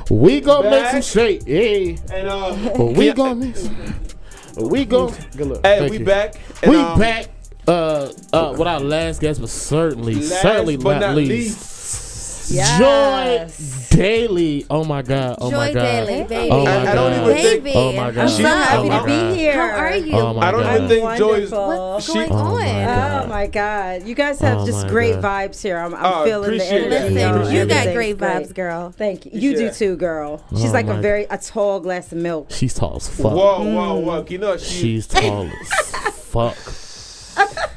We gonna make some shake. Hey. And we gonna make some. We gonna. Good luck. Hey, Thank we you. back. We back. With our last guest, but certainly not least. Yes. Joy Daily. Oh my God. Oh my Joy God. Daily, baby. Oh my I don't God. even think- Baby. Oh my God. I'm so happy Oh to my be here. God. How are you? Oh my I don't God. even think Joy's. What's going Oh on? my God. Oh my God! You guys have Oh just my great God. vibes here. I'm feeling the appreciate energy. that. Listen, you got Everything's great vibes, great. girl. Thank you. You Yeah. do too, girl. She's Oh like my a tall glass of milk. She's tall as fuck. Whoa. You know She's tall as fuck.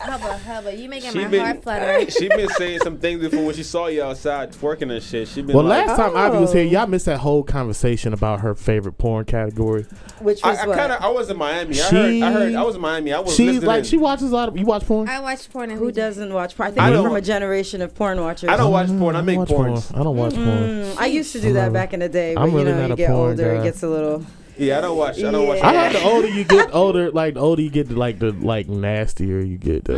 Hubba, you making my heart flutter. She been saying some things before when she saw you outside twerking and shit. She been Well, like, last time Ivy was here, y'all missed that whole conversation about her favorite porn category. Which was what? I was in Miami. I heard I was in Miami. I was She's listening. like, she watches a lot of. You watch porn? I watch porn. Who doesn't watch porn? I think I we're don't- from a generation of porn watchers. I don't watch porn. I make watch porns. I don't watch porn. I used to do that back in the day, but I'm really you know, not you a get porn older, guy. it gets a little. Yeah, I don't watch. Yeah. I heard the older you get, the nastier you get.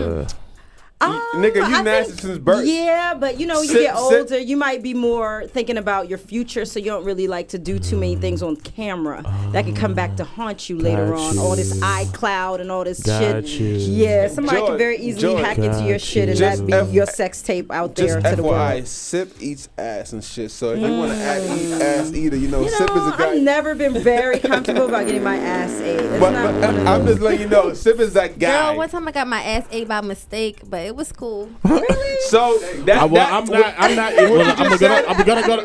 Nigga, you I nasty think- since birth. Yeah, but you know, when you Sit- get older, you might be more thinking about your future, so you don't really like to do too many things on camera that can come back to haunt you later Got on. you. All this iCloud and all this Got shit. you. Yeah, somebody Joy, can very easily Joy. hack into your Got shit and you. that be Just your sex tape out there Just to the FYI, world. Sip eats ass and shit. So if you want to eat ass eater, you know, You Sip is know, a guy. I've never been very comfortable about getting my ass ate. It's but not one of I'm those. just letting you know, Sip is that guy. Girl, one time I got my ass ate by mistake, but it was cool. So I'm not.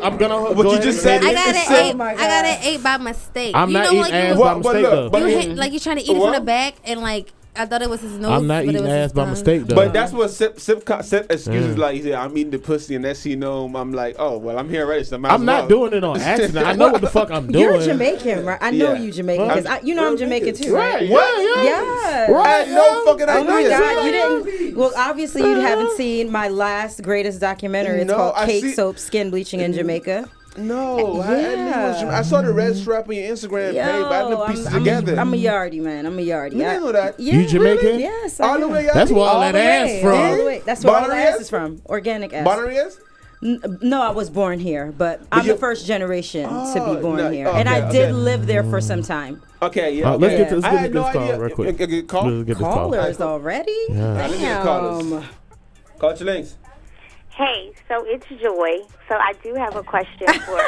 I'm gonna. What go you ahead just and said say I it. got It's it Sip. ate. my I got God. it ate by mistake. I'm you not know, eating like ass you, by But mistake look, though. but- you hit, like you trying to eat it What? from the back, and like I thought it was his nose. I'm not but it eating was ass his by tongue. mistake though. But that's what Sip excuses Yeah. like. He said, I'm eating the pussy, and that's, you know, I'm like, oh, well, I'm here already, so I might I'm as not well. doing it on accident. I know what the fuck I'm doing. You're Jamaican, right? I know Yeah. you Jamaican because you know I'm Jamaican too, Right? right? What? Yeah. I had no fucking Oh my idea. God, you didn't. Well, obviously you haven't seen my last greatest documentary. It's No, called I Cake, see- Soap, Skin Bleaching in Jamaica. No, Yeah. I saw the red strap on your Instagram page, but I didn't piece it together. I'm a yardie, man. I'm a yardie. You didn't know that. Yeah, You Jamaican? really? Yes. I All the am. way out That's here. where all All that the ass way, from. all the way. That's where all the Bonnery ass ass? is from. Organic ass. Bonneries? No, I was born here, but I'm you- the first generation to Oh, be born no, here, okay, and I okay. did live there for some time. Okay, yeah. Let's okay. get this. I Let's had get no this call idea. real quick. Okay, call. Let's get this call. Callers already? Yeah. Let me get callers. Call your links. Hey, so it's Joy. So I do have a question for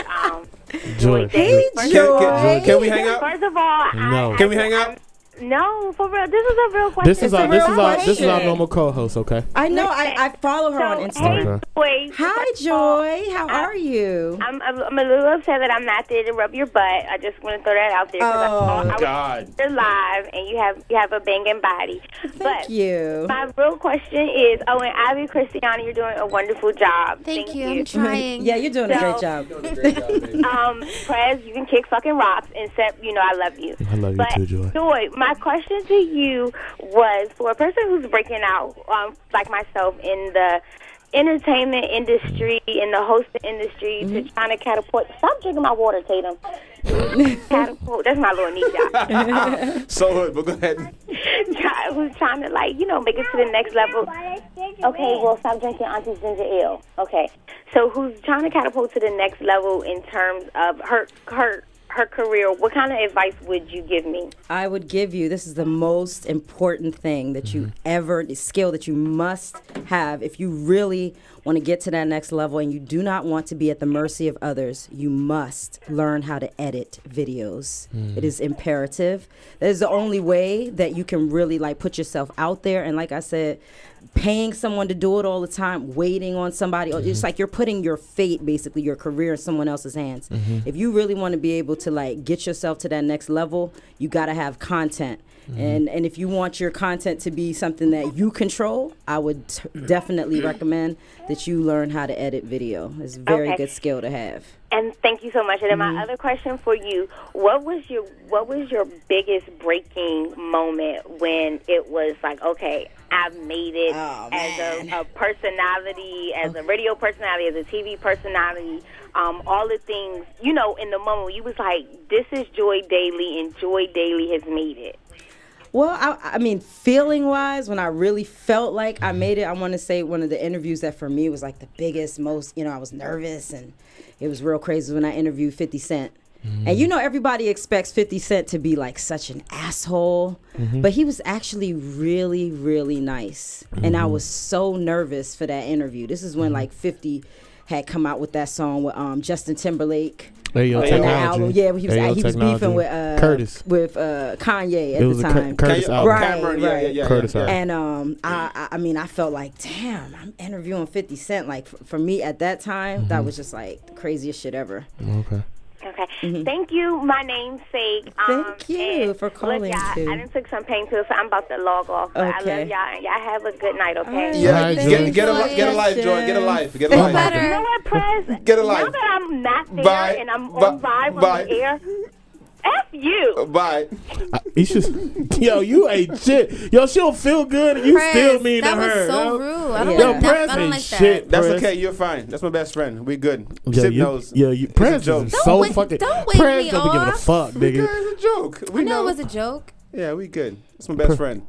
Joy. Daily. Can we hang up? First of all, No. Can we hang up? No, for real. This is a real question. This is our question. normal co-host. Okay. I know. I follow her on So, Instagram. hey, Joy. Hi, Joy. How are you? I'm a little upset that I'm not there to rub your butt. I just want to throw that out there. 'Cause I was God. there live, and you have a banging body. Thank you. My real question is, and Ivy Christiana, you're doing a wonderful job. Thank you. I'm trying. Yeah, you're doing a great So- job. Prez, you can kick fucking rocks, and I love you. I love you But too, Joy. Joy, my question to you was for a person who's breaking out, like myself, in the entertainment industry, in the hosting industry, to trying to catapult. Stop drinking my water, Tatum. Catapult. That's my little knee job. So hood, but go ahead. Who's trying to, like, make it to the next level. Okay, well, stop drinking Auntie's ginger ale. Okay. So who's trying to catapult to the next level in terms of her career? What kind of advice would you give me? I would give you, this is the most important thing that you the skill that you must have if you really want to get to that next level and you do not want to be at the mercy of others. You must learn how to edit videos. It is imperative. That is the only way that you can really put yourself out there. And like I said, paying someone to do it all the time, waiting on somebody, it's like you're putting your fate, basically your career, in someone else's hands. If you really want to be able to get yourself to that next level, you got to have content. And if you want your content to be something that you control, I would definitely recommend that you learn how to edit video. It's a very good skill to have. And thank you so much. And then my other question for you: what was your biggest breaking moment when it was like, okay, I've made it as a personality, as a radio personality, as a TV personality, all the things, in the moment you was like, this is Joy Daily, and Joy Daily has made it. Well, I mean, feeling wise, when I really felt like I made it, I want to say one of the interviews that for me was like the biggest, most, I was nervous and it was real crazy when I interviewed 50 Cent. And everybody expects 50 Cent to be like such an asshole, but he was actually really, really nice. And I was so nervous for that interview. This is when like 50 had come out with that song with Justin Timberlake. Ayo, on the album. Yeah, he was beefing with Curtis, with Kanye at the time. Curtis album. Right. Curtis album. And I mean, I felt like, damn, I'm interviewing 50 Cent. Like for me at that time, that was just like the craziest shit ever. Okay. Okay. Thank you, my namesake. Thank you for calling, look, y'all, too. I done took some pain pills, so I'm about to log off. But I love y'all, and y'all have a good night, okay? Yeah, get a life, Joy. Get a life. Get a life. You know what, Prez? Get a life. Now that I'm not there and I'm on Vibe on the air, F you. Bye. You ain't shit. Yo, she'll feel good and you Prez, still mean to her. That was so rude. I don't Yo, like Prez that. I don't ain't like shit. that. That's Prez. okay. You're fine. That's my best friend. We good. Yo, Sip knows. Prez is so fucking. Don't wake Prez me don't be giving a off. fuck, nigga. It's a joke. We I know know. it was a joke. Yeah, we good. That's my best friend.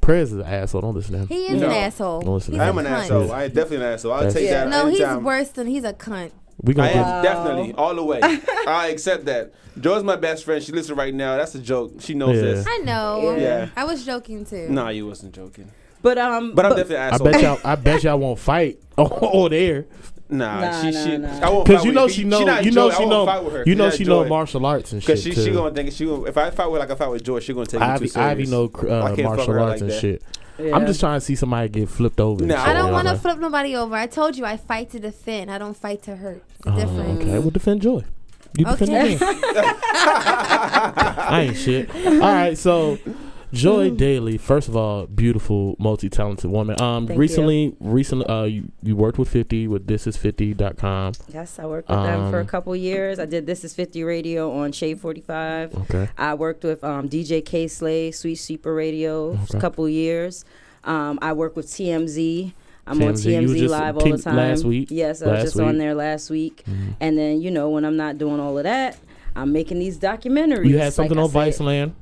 Prez is an asshole. Don't listen to him. He is an asshole. Don't listen He's to a I'm an cunt. asshole. I am definitely an asshole. I'll take that No, anytime. he's worse than he's a cunt. We I gonna am definitely all the way. I accept that. Joy's my best friend. She listens right now. That's a joke. She knows this. I know. Yeah. I was joking too. Nah, you wasn't joking. But I'm definitely an asshole. I bet y'all won't fight on there. Nah, she. Nah. I won't Because fight with her. She know she know martial arts and shit. Because she gonna think if I fight with I fight with Joy, she gonna take me too serious. Ivy know I can't fuck martial her arts like and that. shit. Yeah. I'm just trying to see somebody get flipped over. Nah, I don't want to flip nobody over. I told you I fight to defend. I don't fight to hurt. It's different. Okay, well defend Joy. You defend Okay. Joy. I ain't shit. All right, so Joy Daly, first of all, beautiful, multi-talented woman. Recently, you worked with 50 with thisis50.com. Yes, I worked with them for a couple years. I did This Is 50 Radio on Shade 45. Okay. I worked with DJ K Slay, Sweet Sleeper Radio for a couple years. I worked with TMZ. I'm on TMZ Live all the time. Last week. Yes, I was just on there last week. And then, when I'm not doing all of that, I'm making these documentaries. You had something on Viceland.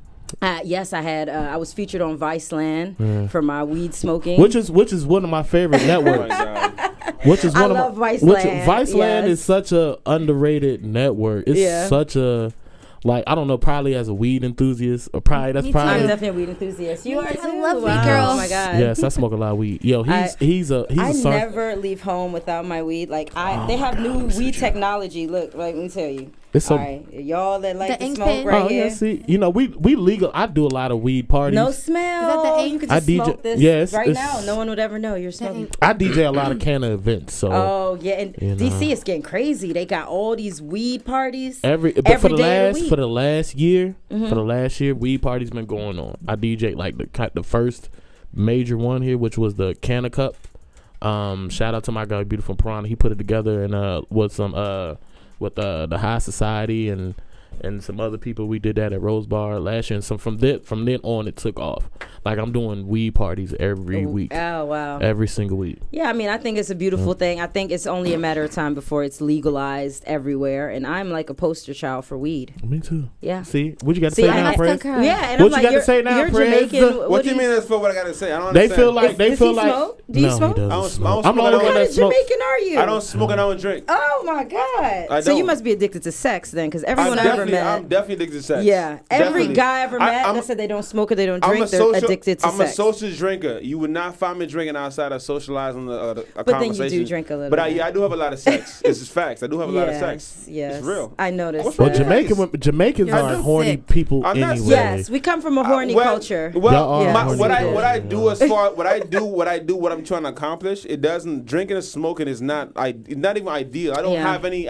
Yes, I had. I was featured on Viceland for my weed smoking, which is one of my favorite networks. I love Viceland. Viceland is such a underrated network. It's such a I don't know, probably as a weed enthusiast or probably that's probably. I'm definitely a weed enthusiast. You are too. I love wow. weed, girl. Oh my god. Yes, I smoke a lot of weed. Yo, he's a I never leave home without my weed. They have new weed technology. Look, let me tell you. It's all right, y'all that like to smoke right here. Yeah, see, we legal. I do a lot of weed parties. No smell. Is that the you could just smoke this right now. No one would ever know you're smoking. I DJ a lot of Canna events. So. Oh yeah, and DC is getting crazy. They got all these weed parties for the last year. For the last year, weed parties been going on. I DJ the first major one here, which was the Canna Cup. Shout out to my guy, Beautiful Piranha. He put it together and with some with the High Society and some other people. We did that at Rose Bar last year, and so from then on it took off. I'm doing weed parties every week. Oh wow! Every single week. Yeah, I mean, I think it's a beautiful thing. I think it's only a matter of time before it's legalized everywhere, and I'm like a poster child for weed. Me too. Yeah. See, what you got to say now, Prez? Yeah, and what you got to say now, you're Prez? Jamaican. What do you mean that's for what I got to say? I don't They understand. feel like Does he smoke? Do you smoke? I don't smoke. I'm the only one that smokes. Jamaican are you? I don't smoke and I don't drink. Oh my god! I So you don't. must be addicted to sex then, because everyone I ever met. I'm definitely addicted to sex. Yeah, every Definitely. guy I ever met that said they don't smoke or they don't drink, they're addicted to I'm sex. a social drinker. You would not find me drinking outside of socializing a But conversation. then you do drink a little But bit. I do have a lot of sex. It's just facts. I do have a lot of sex. Yes, It's real. I noticed Well, that. Jamaicans are so horny sick. people I'm not anyway. Yes, we come from a horny culture. Well, Y'all are horny what people. I do as far what I'm trying to accomplish, it doesn't drinking and smoking is not not even ideal. I don't have any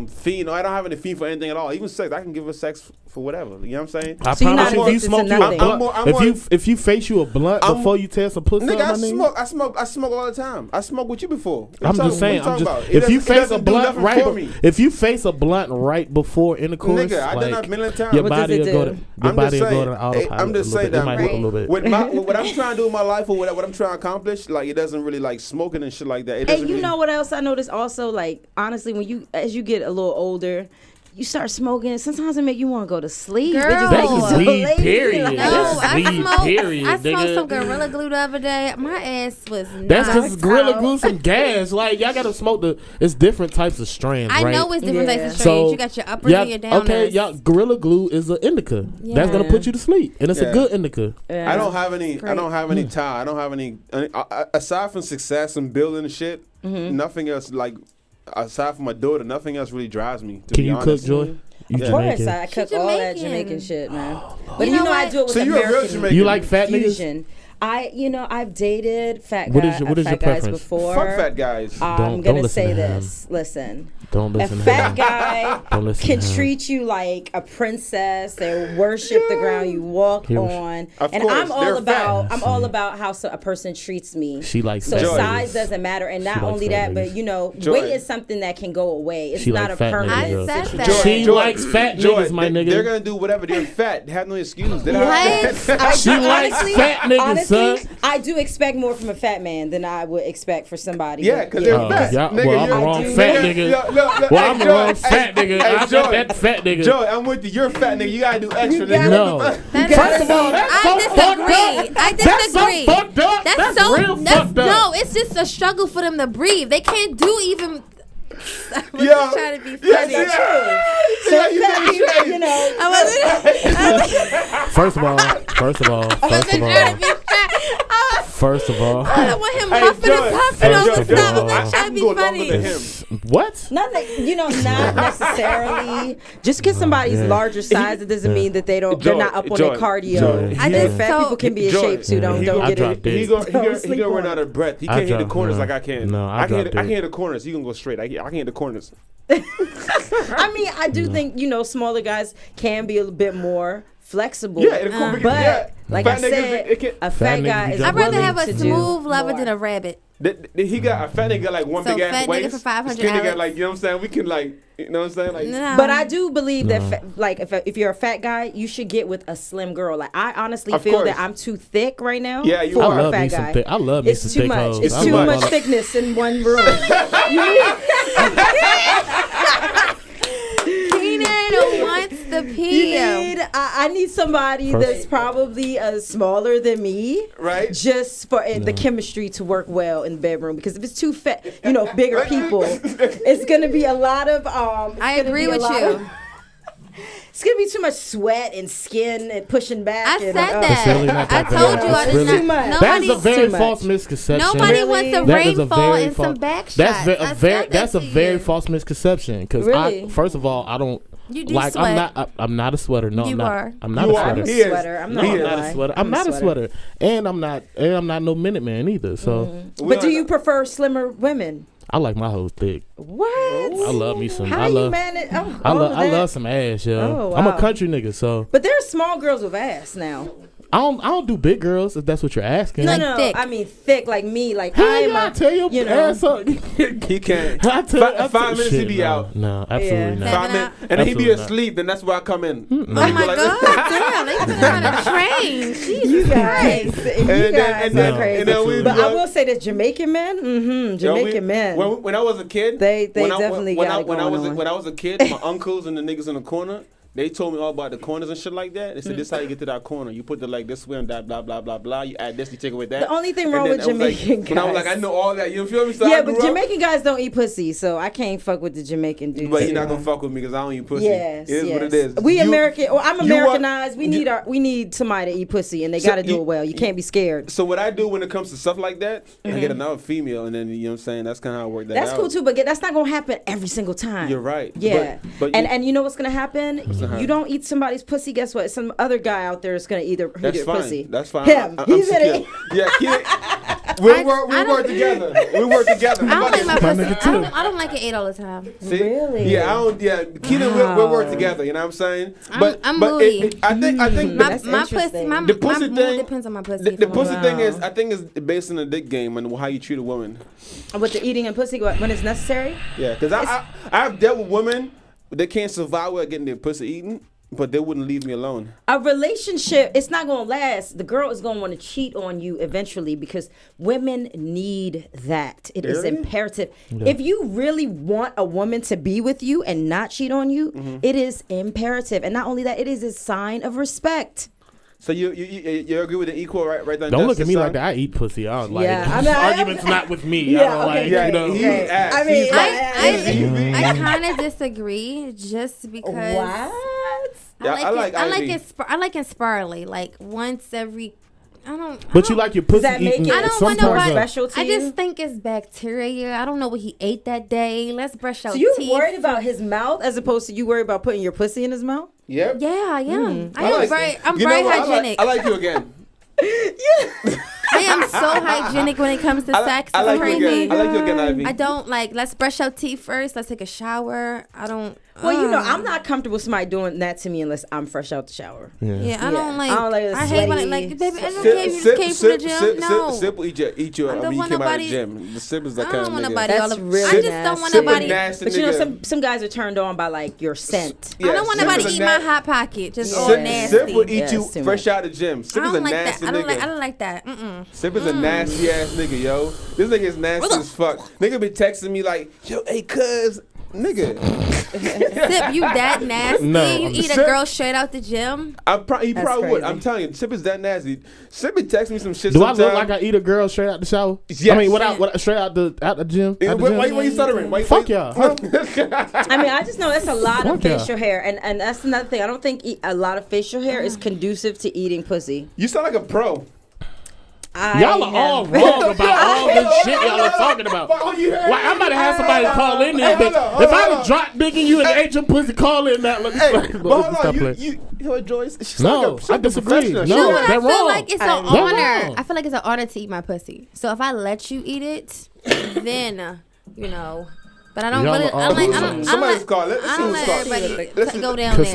fiend. I don't have any fiend for anything at all. Even sex, I can give her sex for whatever. You know what I'm saying? I So you're promise not you, if you addicted to smoke you a nothing. blunt, if you face you a blunt before you tear some pussy Nigga, on my nigga. I smoke all the time. I smoked with you before. I'm just saying. If you face a blunt right before intercourse, nigga, I done that a million times. your What does body it will do? go to autopilot. I'm just saying that it might hit a little bit. with what I'm trying to do in my life or what I'm trying to accomplish, it doesn't really smoking and shit like that. It doesn't And you really, know what else I noticed also? Honestly, as you get a little older, you start smoking, sometimes it make you want to go to sleep. Girl. It just That's make you just so weed, lazy. period. Like, No, That's I weed, smoked. period, I smoked nigga. some Gorilla Glue the other day. My ass was That's knocked because Gorilla out. Glue some gas. Like, y'all gotta smoke it's different types of strands, I right? know it's different types of strains. So, You got your uppers and your downers. okay, y'all, Gorilla Glue is an indica. That's gonna put you to sleep, and it's a good indica. I don't have any. Great. I don't have any tie. I don't have any. Aside from success and building and shit, nothing else. Like aside from my daughter, nothing else really drives me. To Can be you honest. cook, Joy? You Of course, Jamaican. I cook She all that Jamaican. Jamaican shit, man. But You you know know I what? do it with So you're a real American Jamaican. You like fat niggas? fusion. I've dated fat What guys, is your fat guys preference? before. Fuck fat guys. I'm Don't gonna listen say to him. this. Listen. Don't A listen to fat him. guy Don't listen can to him. treat you like a princess. They worship the ground you walk He was- on, Of and course, I'm they're all about how a person treats me. She likes So fat size niggas. doesn't matter, and not She likes only fat that, niggas. but you know, Joy. weight is something that can go away. It's She not like a fat permanent niggas. I said situation. that. She likes fat niggas, my nigga. They're gonna do whatever. They're fat. They have no excuse. They don't What? have She likes Honestly- fat niggas, Honestly, son. I do expect more from a fat man than I would expect for somebody. Yeah, because they're fat. Yeah, Nigga, well, I'm the you're- wrong do- fat Nigga, nigga. Look, Well, I'm the Joy, wrong fat nigga. Hey, I Joy, got that fat nigga. Joy, I'm with you. You're a fat nigga. You gotta do extra, gotta- nigga. No. That's First of all, that's so fucked up. I disagree. That's so fucked up. That's so real that's, fucked up. No, it's just a struggle for them to breathe. They can't do even. I was Yeah. just trying to be funny. Yeah. So fat people, you know, First of all, first of all, I wasn't trying to be fat. first of all, I don't want him Hey, huffing Joy, and puffing hey, all Joy, the Joy, time. I'm I not trying can to be go longer funny. than him. what? nothing, not necessarily. Just because somebody's larger size, it doesn't mean that they're Joy, not up on Joy, their cardio. Joy. I Fat just so people can be in Joy, shape too. Don't I get dropped it. it. He Don't sleep gonna on run it. out of breath. He I can't hit the dropped- corners no. like I can. No, I I can dropped hit it. the corners. He gonna go straight. I can hit the corners. I mean, I do think smaller guys can be a little bit more flexible. Yeah, it'll come but yeah. like Fat I niggas, said, it can- a Fat fat niggas guy be is jumping I'd rather willing have a to smooth do lover more. than a rabbit. He got a fat nigga like one So big ass fat nigga waist. for 500 Skinny nigga Alex. like, you know what I'm saying? We can like, you know what I'm saying? Like, No. But I do believe that, like, if you're a fat guy, you should get with a slim girl. Like, I honestly Of feel course. that I'm too thick right now. Yeah, you for are. I a love fat me guy. some thick. I love me It's some too thick much. hoes. It's I too love much all that. thickness in one room. Keenan wants the pee. I need somebody that's probably smaller than me, Right. just for the chemistry to work well in the bedroom. Because if it's too fat, bigger people, it's gonna be a lot of. I agree with you. It's gonna be too much sweat and skin and pushing back. I and, said It's really not that. I that told bad. you I It's did really- Too much. not. That is a Nobody, very too false much. misconception. nobody wants a That is a rainfall very and some false- back shots. That's a very false misconception. Because Really? first of all, I don't. You do Like sweat. I'm not a sweater. No, You I'm not. are. I'm not You a are. sweater. He is. sweater. I'm No, not I'm gonna not lie. a sweater. I'm not a sweater, and I'm not no Minuteman either. So But do you prefer slimmer women? I like my hoes thick. What? I love me some. How I do you love. manage? Oh, I all love. of I that? love some ass, yo. Oh, I'm wow. a country nigga, so But there are small girls with ass now. I don't do big girls if that's what you're asking. You like no, thick. I mean thick like me. Like Hell I'm yeah, I tell your you know. ass up. He can't. I tell, Five minutes shit, he be no, out. No, absolutely Yeah. not. 5 minutes, and then he be Absolutely not. asleep. Then that's where I come in. Oh my God, damn, they put him on a train. Jesus guys, Christ. you then- guys and are then- crazy. and then we But go- I will say that Jamaican men, Jamaican men. When I was a kid, They when I- definitely when got I, it when I going was on. when I was a kid, my uncles and the niggas in the corner, they told me all about the corners and shit like that. They said this is how you get to that corner. You put the like this way and that blah blah blah blah. You add this, you take away that. The only thing And wrong then with I was like- Jamaican when I was like, guys- I know all that. You feel me? So I Yeah, grew but up, Jamaican guys don't eat pussy, so I can't fuck with the Jamaican dudes. But you're not gonna fuck with me because I don't eat pussy. Yes, it is yes. what it is. We You- American. Well, I'm you are- Americanized. We need somebody to eat pussy, and they So got to do you- it well. You can't be scared. So what I do when it comes to stuff like that, I get another female, and then you know what I'm saying. That's kind of how I work that That's out. cool too, but that's not gonna happen every single time. You're right. Yeah, But and you know what's gonna happen? gonna You don't eat somebody's pussy. Guess what? Some other guy out there is gonna eat their That's fine. pussy. That's fine. Him. I'm He's secure. in it. Yeah, kid. We I work don't- together. We work together. I don't like my pussy. nigga too. I don't like it ate all the time. See? Really? Yeah, I don't. Yeah, Keenan, we'll work together. You know what I'm saying? I'm moody. I think My That's my pussy, interesting. my, The pussy my mood thing- depends on my pussy. the if I'm pussy alone. thing is, I think, is based on the dick game and how you treat a woman. With the eating and pussy when it's necessary. Yeah, because I've dealt with women, they can't survive without getting their pussy eaten. But they wouldn't leave me alone. A relationship, it's not going to last. The girl is going to want to cheat on you eventually because women need that. It is imperative. Yeah. If you really want a woman to be with you and not cheat on you, it is imperative. And not only that, it is a sign of respect. So you agree with the equal right there? Don't look at me like that. I eat pussy. I don't like arguments not with me. Yeah, I kind of disagree just because. What? I like it spirally, like once every. But you like your pussy eating. I don't want nobody special to you? I just think it's bacteria. I don't know what he ate that day. Let's brush our teeth. So teeth. You worried about his mouth as opposed to you worried about putting your pussy in his mouth? Yeah. Yeah, I am. I'm very hygienic. I like you again. I am so hygienic when it comes to sex. I like you again, Ivy. I don't let's brush our teeth first. Let's take a shower. I don't. Well, I'm not comfortable with somebody doing that to me unless I'm fresh out the shower. Yeah, I don't like. I hate when baby, I don't care if you just came from the gym. No. Sip will eat you. I don't want nobody. Came out of the gym. The Sip is that kind of nigga. That's really I just don't want nobody. But you know, some guys are turned on by like your scent. I don't want nobody to eat my hot pocket. Just all nasty. Sip will eat you fresh out of the gym. Sip is a nasty nigga. I don't like that. Sip is a nasty ass nigga, yo. This nigga is nasty as fuck. Nigga be texting me like, yo, hey, cuz. Nigga. Sip, you that nasty? No. You eat a girl straight out the gym? He probably would. I'm telling you, Sip is that nasty. Sip be texting me some shit. Do I look like I eat a girl straight out the shower? Yes. I mean, straight out the gym? Why you stuttering? Fuck y'all. I mean, I just know that's a lot of facial hair, and that's another thing. I don't think a lot of facial hair is conducive to eating pussy. You sound like a pro. Y'all are all wrong about all this shit y'all are talking about. I'm about to have somebody call in this bitch. If I drop dick in you and ate your pussy, call in that. You Joyce? No, I disagree. No, I feel like it's an honor. I feel like it's an honor to eat my pussy. So if I let you eat it, then But I don't really. Somebody's calling. I don't let everybody go down there.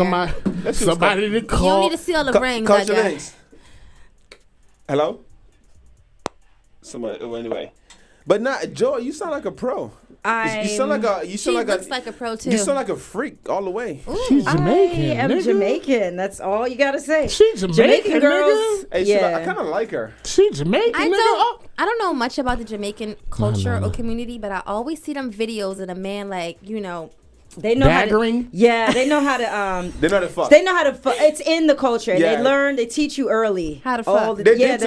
Somebody to call. You don't need to see all the rings. Call your names. Hello. Somebody. Anyway, but not Joy. You sound like a pro. You sound like a. She looks like a pro too. You sound like a freak all the way. Ooh, she's Jamaican. I am Jamaican. That's all you gotta say. She's Jamaican girls. Hey, yeah. I kind of like her. She's Jamaican. I don't know much about the Jamaican culture or community, but I always see them videos of a man They know Daggering? how to. Yeah, they know how to. They know how to fuck. They know how to fuck. It's in the culture. Yeah. They teach you early how to fuck. The dance.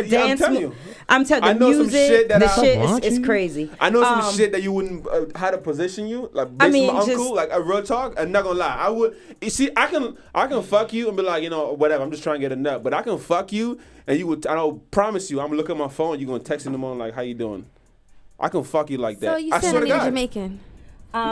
I'm telling you, the music, is crazy. I know some shit that you wouldn't how to position you. Like, based on my uncle, like a real talk. I'm not gonna lie. I would. You see, I can fuck you and be like, whatever. I'm just trying to get a nut. But I can fuck you and you would. I don't promise you. I'm gonna look at my phone. You're gonna text in the morning like, how you doing? I can fuck you like that. So you said I'm Jamaican.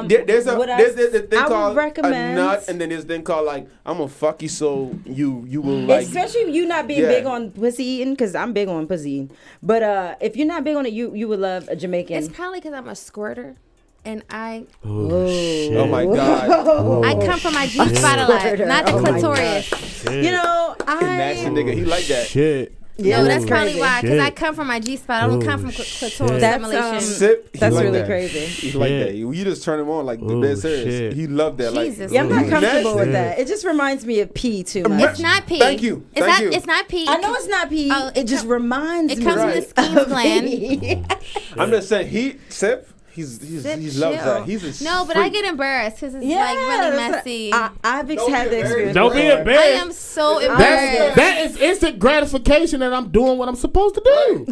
There's a thing called a nut, and then there's a thing called like I'm gonna fuck you so you will like. Especially you not being big on pussy eating, because I'm big on pussy eating. But if you're not big on it, you would love a Jamaican. It's probably because I'm a squirter, and I. Oh my god! I come from my G spot a lot, not the clitoris. Nasty nigga, he like that. Shit. Yeah, no, that's probably why. Because I come from my G spot. I don't come from clitoris stimulation. That's really crazy. He's like that. You just turn him on like the best serious. He loved that. Jesus. I'm not comfortable with that. It just reminds me of pee too much. It's not pee. Thank you. It's not pee. I know it's not pee. It just reminds me. It comes from the Skeens gland. I'm just saying, Sip. He loves that. But I get embarrassed because it's like really messy. I've had the experience. Don't be embarrassed. I am so embarrassed. That is instant gratification that I'm doing what I'm supposed to do.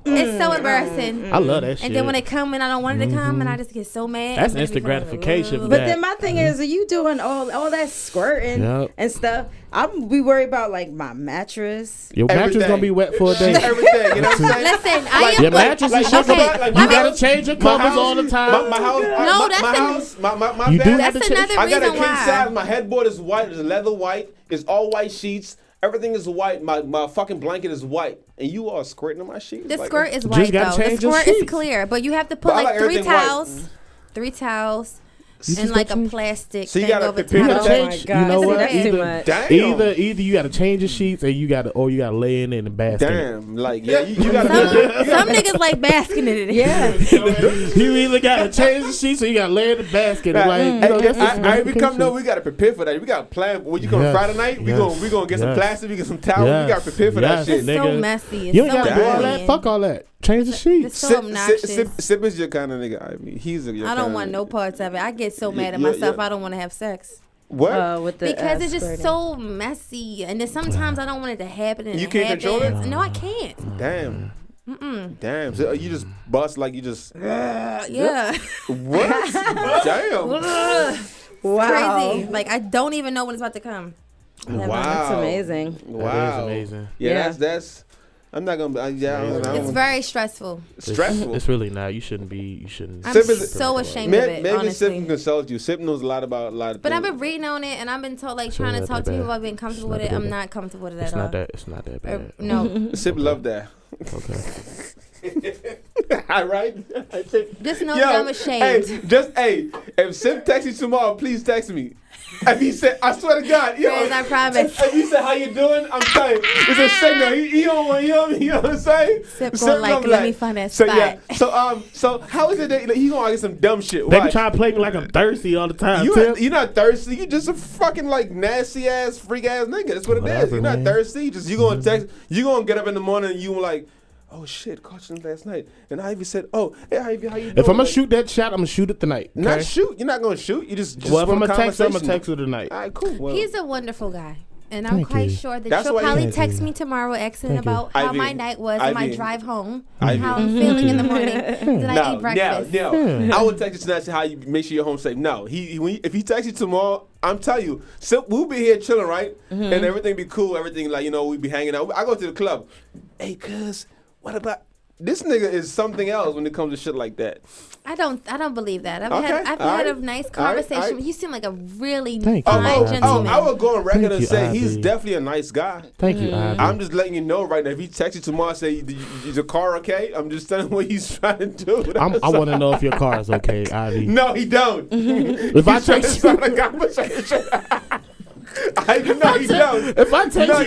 It's so embarrassing. I love that shit. And then when they come and I don't want it to come, and I just get so mad. That's instant gratification. But then my thing is, are you doing all that squirting and stuff? I'm be worried about like my mattress. Your mattress gonna be wet for a day. Everything, you know what I'm saying? Listen, I am your mattress is sugar. You gotta change your covers all the time. My house. No, that's my you bed. Do that's another I reason got a king why. size. My headboard is white. It's leather white. It's all white sheets. Everything is white. My fucking blanket is white. And you are squirting on my sheets. The skirt is white though. The skirt is clear, but you have to put like 3 towels. 3 towels. and like a plastic So you thing gotta over prepare top. for Oh my change. God. You know what? That's too Either, much. Damn. either you gotta change the sheets, or you gotta lay in the basket. Damn, like yeah, you gotta. Some niggas like basking in it. Yeah. You either gotta change the sheets, or you gotta lay in the basket. Like, you know, I become no. We gotta prepare for that. We gotta plan. When you come Friday night, we gonna get some plastic. We get some towels. We gotta prepare for that shit. It's so messy. It's You ain't so gotta do all that. annoying. Fuck all that. Change the sheets. It's so obnoxious. Sip is your kind of nigga. I mean, he's your I don't kinda want nigga. no parts of it. I get so mad at Yeah, myself. yeah. I don't want to have sex. What? With the, Because it's just squirting. so messy. And then sometimes I don't want it to happen. And You it can't control it? happens. No, I can't. Damn. Damn. So you just bust like you just. Yeah. What? Damn. Wow. Crazy. Like, I don't even know when it's about to come. Wow. That's amazing. Wow. That is amazing. Yeah, that's. I'm not gonna. Yeah, I don't It's very stressful. stressful. It's really not. You shouldn't be. I'm Sip is- so ashamed of it, Maybe Sip honestly. can consult you. Sip knows a lot about a lot of But things. I've been reading on it, and I've been told, like, It's trying to not talk that to people bad. about being comfortable with It's it. not I'm that not comfortable with it It's at all. not that. It's not that bad. No. Sip love that. Okay. All right. Just know that I'm ashamed. If Sip texts you tomorrow, please text me. If he said, I swear to God, Friends, I promise. If he said, how you doing? I'm telling you, it's a signal. He don't want you know what I'm saying? Sip going like, gonna let me find that so spot. yeah, so how is it that he gonna get some dumb shit? They Why? be trying to play me like I'm thirsty all the time. Tip. You're not thirsty. You just a fucking like nasty ass, freak ass nigga. That's what it is. Whatever, You're not man. thirsty. Just you gonna text. You gonna get up in the morning and you like, oh shit, caught you last night. And Ivy said, oh, hey Ivy, how you doing? If I'm gonna Like, shoot that shot, I'm gonna shoot it tonight. Okay? not shoot. You're not gonna shoot. You just Well, if I'm want a gonna text her, I'm gonna conversation. text her tonight. All right, cool. Well, He's a wonderful guy. And I'm Thank quite you. sure that That's she'll why you- probably Thank text you. me tomorrow asking Thank you. about how Ivy, my night was and my Ivy, drive home Ivy. and how I'm feeling in the morning. Did I eat breakfast? No. I would text you tonight to how you make sure you're home safe. No, if he texts you tomorrow, I'm telling you, so we'll be here chilling, right? And everything be cool. Everything like we be hanging out. I go to the club. Hey, cuz, what about? This nigga is something else when it comes to shit like that. I don't believe that. I've Okay, had all right, a nice all right, conversation. all right. You seem like a really Thank you. fine gentleman. I would go on record Thank and you, say he's Ivy. definitely a nice guy. Thank you, Ivy. I'm just letting you know right now. If he texts you tomorrow, say, is your car okay? I'm just telling what he's trying to do. I want to know if your car is okay, Ivy. No, he don't. If I He's trying to text start a conversation. No, he don't. If I text No, you you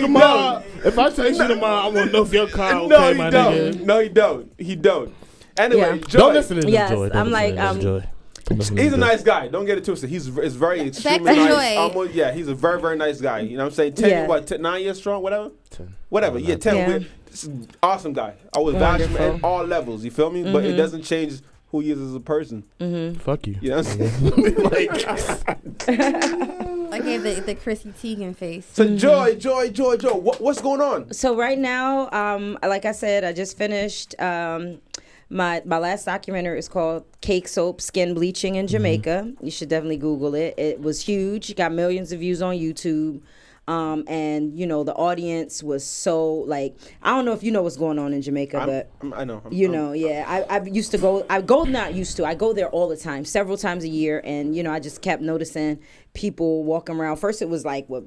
tomorrow, I want to know if your car okay, No, he my don't. nigga. No, he don't. He don't. Anyway, Yeah. Joy. Don't listen to this, Yes, Joy. Don't I'm listen like, to this, Joy. Don't listen to He's a this. nice guy. Don't get it twisted. He's very extremely to nice. Joy. Almost, yeah, he's a very, very nice guy. You know what I'm saying? 10, 9 years strong, whatever? 10. Whatever. Yeah, 10. Yeah. This is an awesome guy. I would vouch him at all levels. You feel me? But it doesn't change who he is as a person. Fuck you. You know what I'm saying? I gave the Chrissy Teigen face. So Joy, what's going on? So right now, like I said, I just finished my last documentary is called Cake Soap Skin Bleaching in Jamaica. You should definitely Google it. It was huge. Got millions of views on YouTube. And the audience was so like, I don't know if you know what's going on in Jamaica, but I know. I used to go. I go there all the time, several times a year, and I just kept noticing people walking around. First, it was like with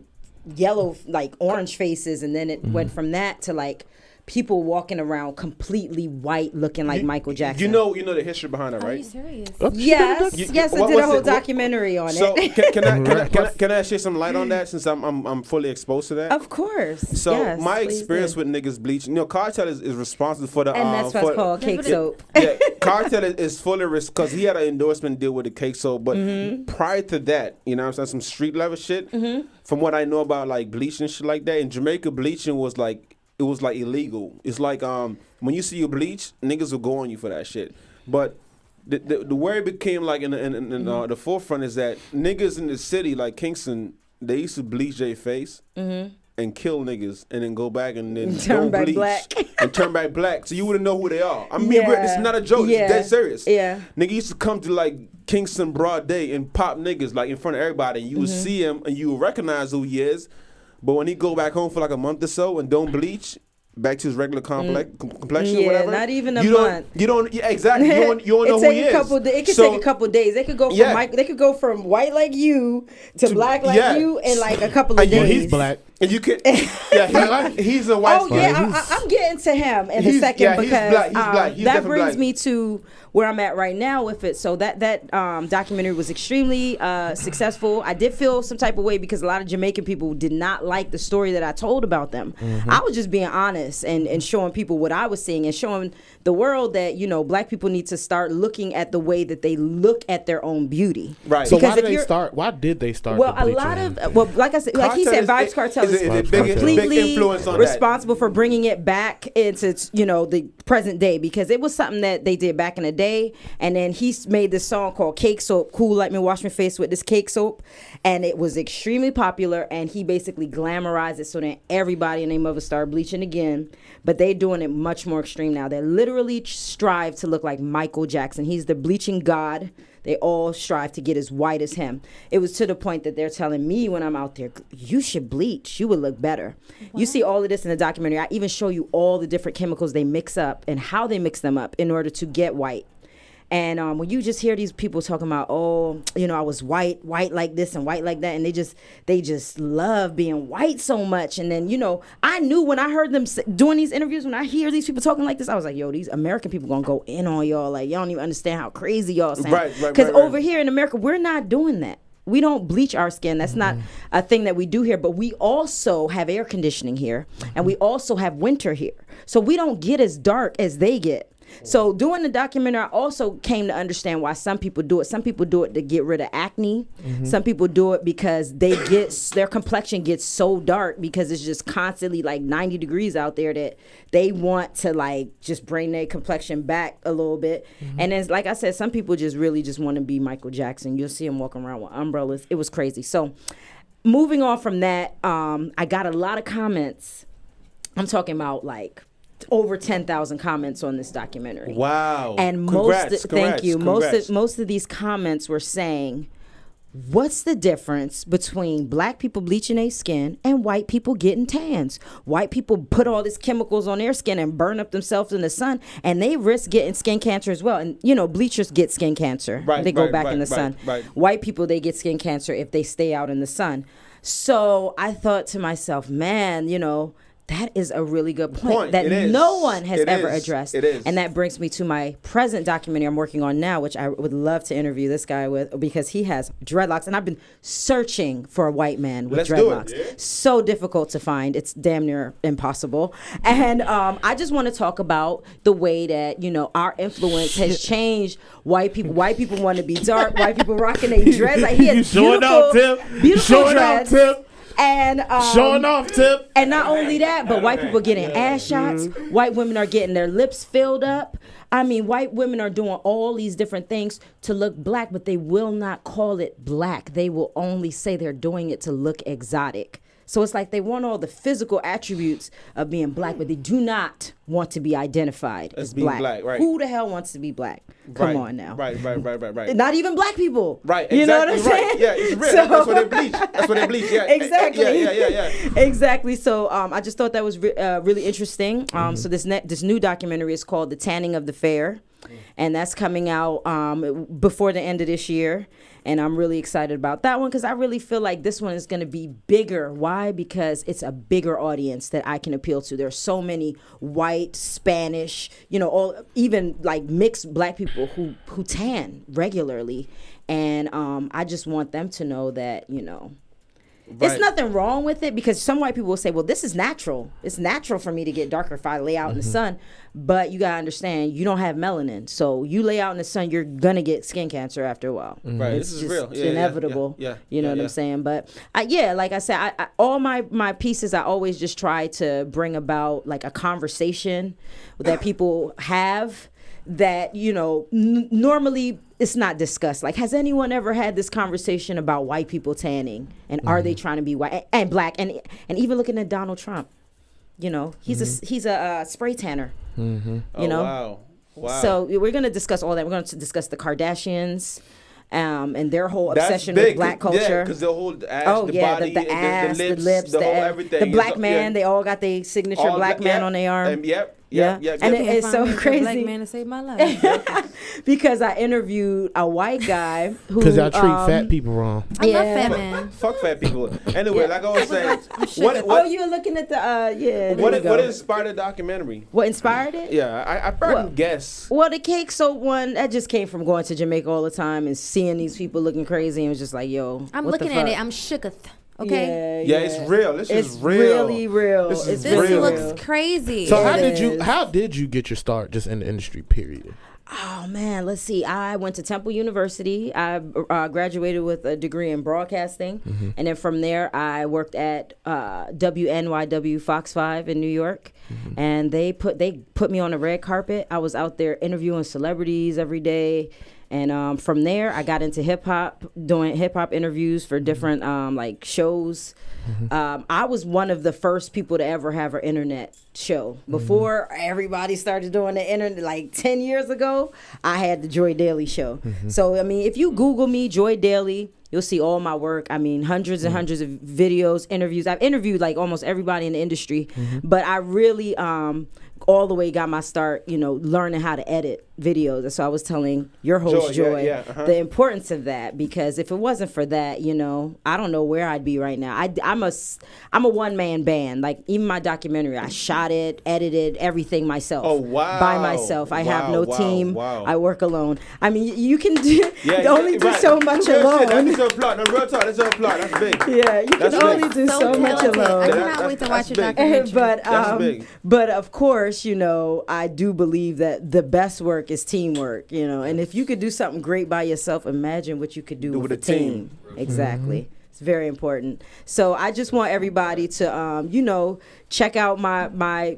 yellow, like orange faces, and then it went from that to like people walking around completely white, looking like Michael Jackson. You know the history behind it, Are you right? serious? Yes, I did a whole what- documentary on So it. can I shed some light on that since I'm fully exposed to that? Of course. So yes, my please experience do. with niggas bleaching, Kartel is responsible for the And that's why it's called Cake Soap. Yeah, Kartel is fully because he had an endorsement deal with the Cake Soap, but prior to that, I'm saying, some street level shit. From what I know about like bleaching and shit like that, in Jamaica, bleaching was like illegal. It's like when you see you bleach, niggas will go on you for that shit. But the where it became like in the forefront is that niggas in the city like Kingston, they used to bleach their face and kill niggas and then go back and then Turn don't back bleach black. and turn back black, so you wouldn't know who they are. I mean, Yeah. it's not a joke. Yeah. It's dead serious. Yeah. Nigga used to come to like Kingston broad day and pop niggas like in front of everybody, and you would see him and you would recognize who he is. But when he go back home for like a month or so and don't bleach, back to his regular complexion, Yeah, or whatever. not even a you don't, month. You don't. Yeah, exactly. You don't know who he is. It could So- take a couple days. They could go from Yeah. they could go from white like you to black like yeah. you in like a couple of And days. Well, he's black. And you could, he's a white. Oh yeah, I'm getting to him in a second because he's black. He's that brings black. me to where I'm at right now with it. So that documentary was extremely successful. I did feel some type of way because a lot of Jamaican people did not like the story that I told about them. I was just being honest and showing people what I was seeing and showing the world that black people need to start looking at the way that they look at their own beauty. Right. So why did they start? Well, a lot of like I said, like he said, Vybz Kartel is completely responsible for bringing it back into the present day because it was something that they did back in the day, and then he made this song called Cake Soap. Cool, let me wash my face with this cake soap, and it was extremely popular. And he basically glamorized it so that everybody and their mother started bleaching again. But they're doing it much more extreme now. They literally strive to look like Michael Jackson. He's the bleaching god. They all strive to get as white as him. It was to the point that they're telling me when I'm out there, you should bleach. You would look better. Wow. You see all of this in the documentary. I even show you all the different chemicals they mix up and how they mix them up in order to get white. And when you just hear these people talking about, I was white like this and white like that, and they just love being white so much. And then, I knew when I heard them doing these interviews, when I hear these people talking like this, I was like, yo, these American people gonna go in on y'all. Like, y'all don't even understand how crazy y'all saying. Right. Because over here in America, we're not doing that. We don't bleach our skin. That's not a thing that we do here. But we also have air conditioning here, and we also have winter here. So we don't get as dark as they get. So doing the documentary, I also came to understand why some people do it. Some people do it to get rid of acne. Some people do it because their complexion gets so dark because it's just constantly like 90 degrees out there that they want to like just bring their complexion back a little bit. And then, like I said, some people just really just want to be Michael Jackson. You'll see them walking around with umbrellas. It was crazy. So moving on from that, I got a lot of comments. I'm talking about like over 10,000 comments on this documentary. Wow. And thank you. Most of these comments were saying, what's the difference between black people bleaching their skin and white people getting tans? White people put all these chemicals on their skin and burn up themselves in the sun, and they risk getting skin cancer as well. And bleachers get skin cancer. They go back in the sun. White people, they get skin cancer if they stay out in the sun. So I thought to myself, man, that is a really good point that no one has ever addressed. It is. And that brings me to my present documentary I'm working on now, which I would love to interview this guy with because he has dreadlocks. And I've been searching for a white man with dreadlocks. Do it. Yeah. So difficult to find. It's damn near impossible. And I just want to talk about the way that, our influence has changed white people. White people want to be dark. White people rocking their dreads. Like he has beautiful dreads. And showing off, Tip. And not only that, but white people getting ass shots. White women are getting their lips filled up. I mean, white women are doing all these different things to look black, but they will not call it black. They will only say they're doing it to look exotic. So it's like they want all the physical attributes of being black, but they do not want to be identified as being black. Right. Who the hell wants to be black? Come on now. Right. Not even black people. Right. Exactly. You know what I'm saying? Right. Yeah, it's real. That's what they bleach. Yeah. Exactly. Yeah. Exactly. So I just thought that was really interesting. So this new documentary is called The Tanning of the Fair. And that's coming out before the end of this year. And I'm really excited about that one because I really feel like this one is going to be bigger. Why? Because it's a bigger audience that I can appeal to. There's so many white, Spanish, even like mixed black people who tan regularly. And I just want them to know that, There's nothing wrong with it because some white people will say, well, this is natural. It's natural for me to get darker if I lay out in the sun. But you got to understand, you don't have melanin. So you lay out in the sun, you're going to get skin cancer after a while. Right. It's this just is real. inevitable. Yeah. You know what I'm saying? But like I said, I all my pieces, I always just try to bring about like a conversation that people have that, normally it's not discussed. Like, has anyone ever had this conversation about white people tanning and are they trying to be white and black? And even looking at Donald Trump, he's a spray tanner. Wow. So we're going to discuss all that. We're going to discuss the Kardashians. And their whole obsession with black culture. Yeah, because the whole ass, the body, the ass, the lips, the whole everything. The black man, they all got their signature black man on their arm. Yep. Yeah. And it's so crazy. Black man to save my life. Because I interviewed a white guy who. Because y'all treat fat people wrong. I love fat men. Fuck fat people. Anyway, like I was saying, you were looking at the What inspired the documentary? What inspired it? Yeah, I probably can guess. Well, the cake soap one that just came from going to Jamaica all the time and seeing these people looking crazy and was just like, yo, I'm looking at it. I'm shooketh. Okay. Yeah, it's real. This is real. Really real. This looks crazy. So how did you get your start just in the industry? Period. Oh man, let's see. I went to Temple University. I graduated with a degree in broadcasting, and then from there I worked at WNYW Fox 5 in New York, and they put me on the red carpet. I was out there interviewing celebrities every day. And from there, I got into hip hop, doing hip hop interviews for different like shows. I was one of the first people to ever have an internet show. Before everybody started doing the internet, like 10 years ago, I had the Joy Daily show. So, I mean, if you Google me, Joy Daily, you'll see all my work. I mean, hundreds and hundreds of videos, interviews. I've interviewed like almost everybody in the industry, but I really all the way got my start, learning how to edit videos. And so I was telling your host, Joy, the importance of that, because if it wasn't for that, I don't know where I'd be right now. I'm a one-man band. Like, even my documentary, I shot it, edited everything myself. Oh, wow. By myself. I have no team. Wow. I work alone. I mean, you can do only do so much alone. That's a plot. No, real talk. That's a plot. That's big. Yeah, you can only do so much alone. I cannot wait to watch your documentary. That's big. But of course, I do believe that the best work is teamwork, and if you could do something great by yourself, imagine what you could do with a team. Exactly. It's very important. So I just want everybody to, check out the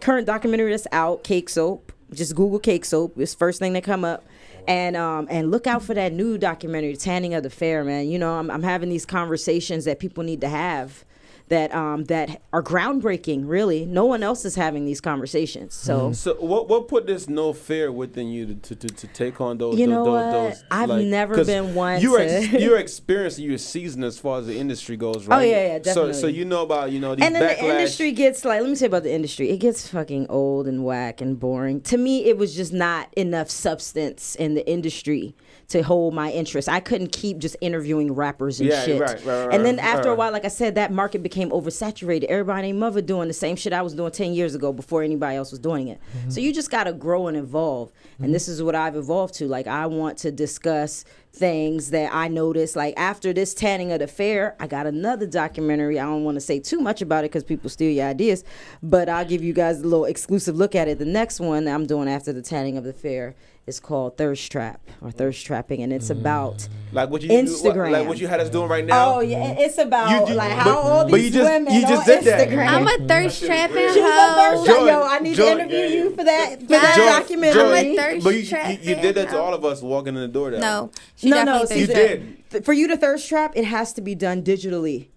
current documentary that's out, Cake Soap. Just Google Cake Soap. It's the first thing that come up. And look out for that new documentary, Tanning of the Fair, man. I'm having these conversations that people need to have that are groundbreaking. Really, no one else is having these conversations. So what put this no fear within you to take on those? Those I've never been one. You're experienced, you're seasoned as far as the industry goes, right? Oh yeah, definitely. So you know about these and then backlash. The industry gets let me say about the industry. It gets fucking old and whack and boring. To me, it was just not enough substance in the industry to hold my interest. I couldn't keep just interviewing rappers and shit. Right, and then after a while, like I said, that market became oversaturated. Everybody and mother doing the same shit I was doing 10 years ago before anybody else was doing it. So you just got to grow and evolve. And this is what I've evolved to. Like, I want to discuss things that I noticed. Like, after this Tanning of the Fair, I got another documentary. I don't want to say too much about it because people steal your ideas, but I'll give you guys a little exclusive look at it. The next one that I'm doing after the Tanning of the Fair is called Thirst Trap or Thirst Trapping, and it's about like what you Instagram. Like what you had us doing right now. Oh yeah, it's about how all these women on Instagram. I'm a thirst trapping She's hoe. Yo, I need to interview you for that documentary. I'm a thirst trapping. You did that to all of us walking in the door. No, you did. For you to thirst trap, it has to be done digitally.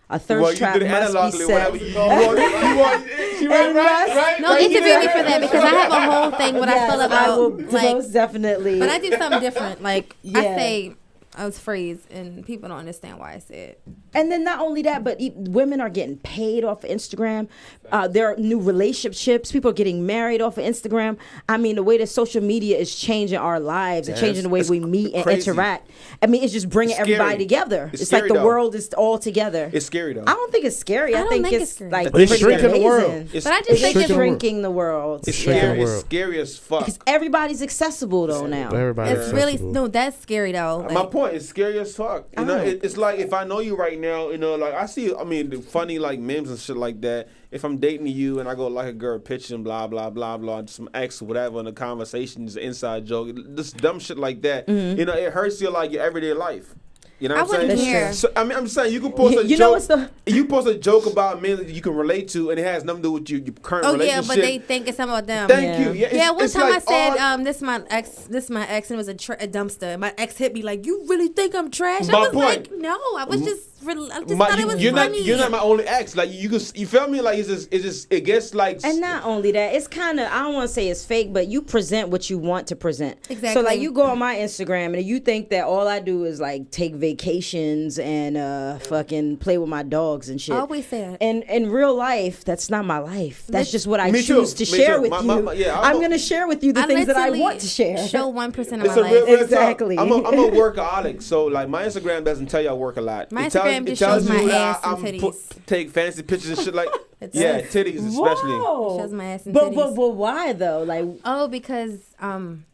A thirst trap must be set. No, interview me for that, because I have a whole thing what I feel about. I will most definitely. But I do something different. Like, I say, I was freeze, and people don't understand why I said it. And then not only that, but women are getting paid off of Instagram. There are new relationships. People are getting married off of Instagram. I mean, the way that social media is changing our lives and changing the way we meet and interact. I mean, it's just bringing everybody together. It's like the world is all together. It's scary, though. I don't think it's scary. I think it's like it's shrinking the world. But I just think it's shrinking the world. It's scary. It's scary as fuck. Because everybody's accessible, though, now. It's really, no, that's scary, though. Like, my point is scary as fuck. It's like, if I know you right now, like I see, the funny like memes and shit like that. If I'm dating you and I go like a girl picture and blah blah blah blah, some ex or whatever, and the conversation is an inside joke, this dumb shit like that. It hurts your everyday life. You know what I'm saying? Care. So I'm saying you can post a joke. You post a joke about men that you can relate to, and it has nothing to do with your current relationship. Oh yeah, but they think it's something about them. Thank you. Yeah, one time like I said, this my ex, and it was a dumpster. My ex hit me like, "You really think I'm trash?" I was like, "No, I was just thought it was funny. You're not my only ex. Like you feel me? Like it gets like. And not only that, it's kind of, I don't want to say it's fake, but you present what you want to present. Exactly. So like you go on my Instagram and you think that all I do is like take vacations and fucking play with my dogs and shit. I always say that. And in real life, that's not my life. That's just what I Me choose too. to Me share too. with you. I'm going to share with you the things that I want to share. Show 1% of my It's a life. real Exactly. I'm a workaholic, so like my Instagram doesn't tell you I work a lot. My Instagram just shows my ass and titties. Take fancy pictures and shit like titties especially. Whoa. Shows my ass and titties. But why though? Like because I'm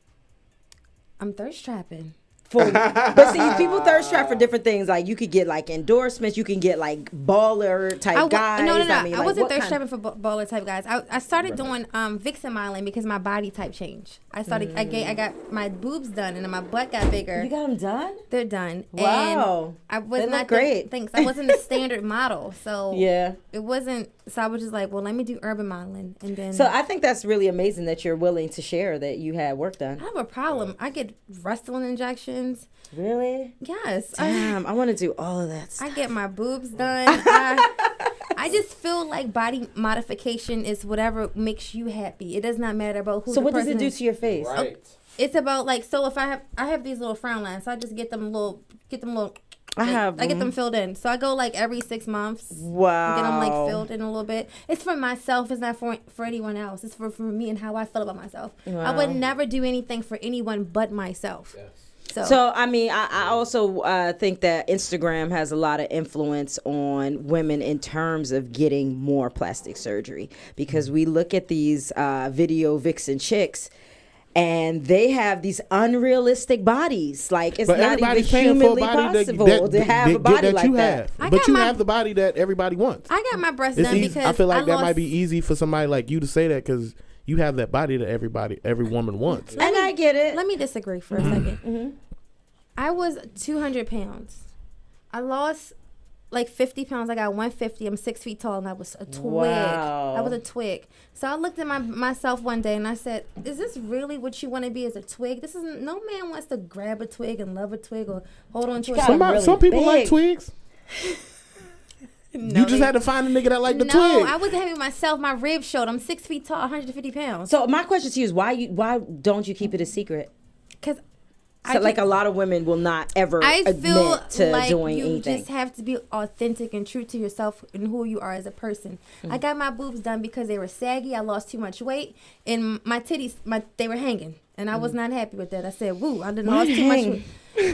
thirst trapping. But see, people thirst trap for different things. Like you could get like endorsements, you can get like baller type guys. No. I mean, I like, wasn't thirst trapping for baller type guys. I started doing Vixen modeling because my body type changed. I started. I got my boobs done and then my butt got bigger. You got them done? They're done. Wow. And I was They not look great. Thanks. I wasn't the standard model, so Yeah. it wasn't. So I was just like, well, let me do urban modeling, and then. So I think that's really amazing that you're willing to share that you had work done. I have a problem. I get Restylane injections. Really? Yes. Damn, I want to do all of that stuff. I get my boobs done. I just feel like body modification is whatever makes you happy. It does not matter about who. So the what does person it do is. to your face? Right. It's about like, so if I have these little frown lines, so I just get them little. I get them filled in. So I go like every 6 months. Wow. Get them like filled in a little bit. It's for myself. It's not for anyone else. It's for me and how I feel about myself. Wow. I would never do anything for anyone but myself. Yes. So I mean, I also think that Instagram has a lot of influence on women in terms of getting more plastic surgery, because we look at these video vixen chicks and they have these unrealistic bodies. Like it's not even humanly possible to have a body like that. But you have the body that everybody wants. I got my breasts done because I feel like that might be easy for somebody like you to say that because you have that body that every woman wants. And I get it. Let me disagree for a second. Mm-hmm. I was 200 pounds. I lost like 50 pounds. I got 150. I'm 6 feet tall and I was a twig. Wow. I was a twig. So I looked at myself one day and I said, is this really what you want to be as a twig? No man wants to grab a twig and love a twig or hold on to it. Some people like twigs. No, you just had to find a nigga that like the twig. No, I wasn't happy with myself. My ribs showed. I'm 6 feet tall, 150 pounds. So my question to you is why don't you keep it a secret? Because like a lot of women will not ever admit to doing anything. You just have to be authentic and true to yourself and who you are as a person. Mm-hmm. I got my boobs done because they were saggy. I lost too much weight and my titties, they were hanging. And I was not happy with that. I said, woo, I lost too much weight.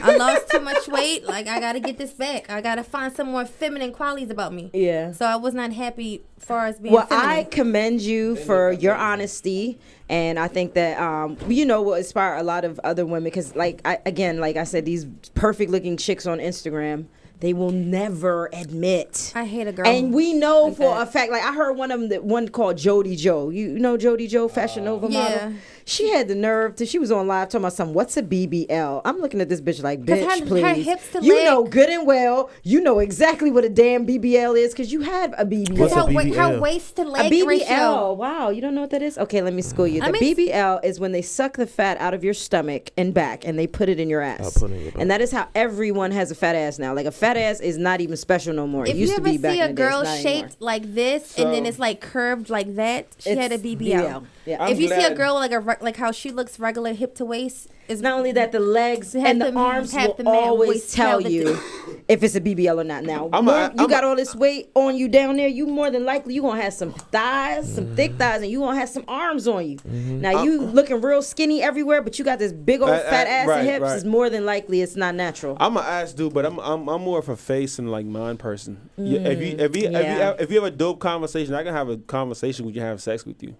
I lost too much weight. Like, I got to get this back. I got to find some more feminine qualities about me. Yeah. So I was not happy as far as being feminine. I commend you for your honesty. And I think that, will inspire a lot of other women. Because, like I said, these perfect looking chicks on Instagram, they will never admit. I hate a girl. And we know like for a fact, like I heard one called Jody Joe. You know Jody Joe, Fashion Nova model? She had the nerve she was on live talking about something. What's a BBL? I'm looking at this bitch like, bitch, please. Her hips to you know good and well. You know exactly what a damn BBL is because you had a BBL. What's a BBL? Her waist to leg a BBL. ratio. Wow, you don't know what that is? Okay, let me school you. The BBL is when they suck the fat out of your stomach and back and they put it in your ass. And that is how everyone has a fat ass now. Like a fat ass is not even special no more. It used to be back in the day. If you ever see a girl shaped like this and then it's like curved like that, she had a BBL. Yeah. If you see a girl like how she looks regular hip to waist, it's not only that the legs and the arms will always tell you if it's a BBL or not. Now, you got all this weight on you down there, you more than likely you gonna have some thighs, some thick thighs, and you gonna have some arms on you. Mm-hmm. Now you looking real skinny everywhere, but you got this big old fat ass and hips. It's more than likely it's not natural. I'm an ass dude, but I'm more of a face and like mind person. If you have a dope conversation, I can have a conversation when you have sex with you.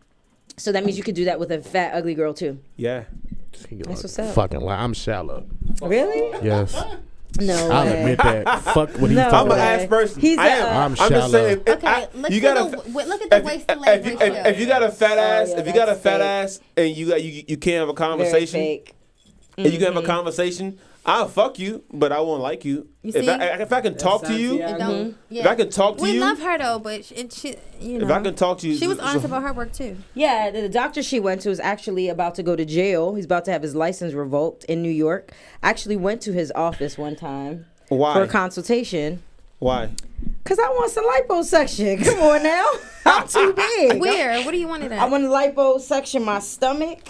So that means you could do that with a fat, ugly girl too. Yeah. That's what's up. Fucking lie. I'm shallow. Really? Yes. No. I'll admit that. Fuck what he's talking about. I'm an ass person. I'm shallow. Just saying. Okay, look at the waist to leg ratio. If you got a fat ass, and you can't have a conversation, and you can have a conversation, I'll fuck you, but I won't like you. If I can talk to you, if I can talk to you, we love her though, but she, if I can talk to you, she was honest about her work too. Yeah, the doctor she went to is actually about to go to jail. He's about to have his license revoked in New York. I actually went to his office one time for a consultation. Why? Because I want some liposuction. Come on now. I'm too big. Where? What do you want it at? I want to liposuction my stomach.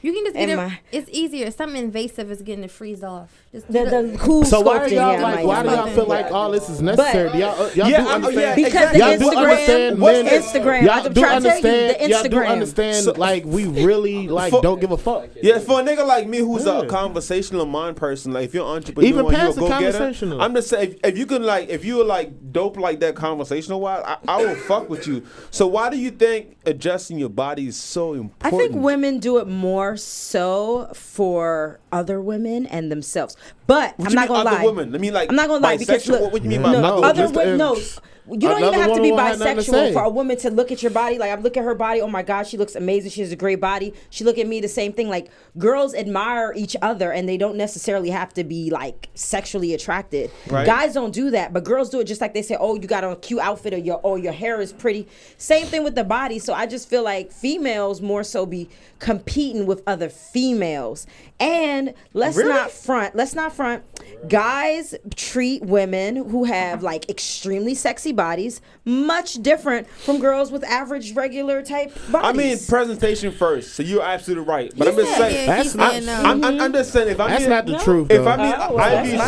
You can just get it. It's easier. Something invasive is getting to freeze off. Just the cool. So why do sculpting, y'all why do y'all feel like all this is necessary? Do y'all do understand? Because the Instagram. What's Instagram? Y'all do understand. The Y'all do Instagram. understand. Like we really don't give a fuck. Yeah, for a nigga like me who's a conversational mind person, like if you're an entrepreneur, even past you the go getter. conversational. I'm just saying, if you were like dope like that conversational wise, I will fuck with you. So why do you think adjusting your body is so important? I think women do it more so for other women and themselves. But I'm not gonna lie. Women? I mean, like, I'm not gonna lie because look, what do you mean by other women? No. You don't even have to be bisexual for a a woman to look at your body. Like, I look at her body. Oh my God, she looks amazing. She has a great body. She look at me the same thing. Like, girls admire each other, and they don't necessarily have to be like sexually attracted. Right. Guys don't do that, but girls do it just like they say, oh, you got on a cute outfit, or your hair is pretty. Same thing with the body. So I just feel like females more so be competing with other females. And let's not front. Guys treat women who have like extremely sexy bodies much different from girls with average regular type bodies. I mean, presentation first. So you're absolutely right. But I'm just saying, I'm just saying, if that's not the truth. If I mean,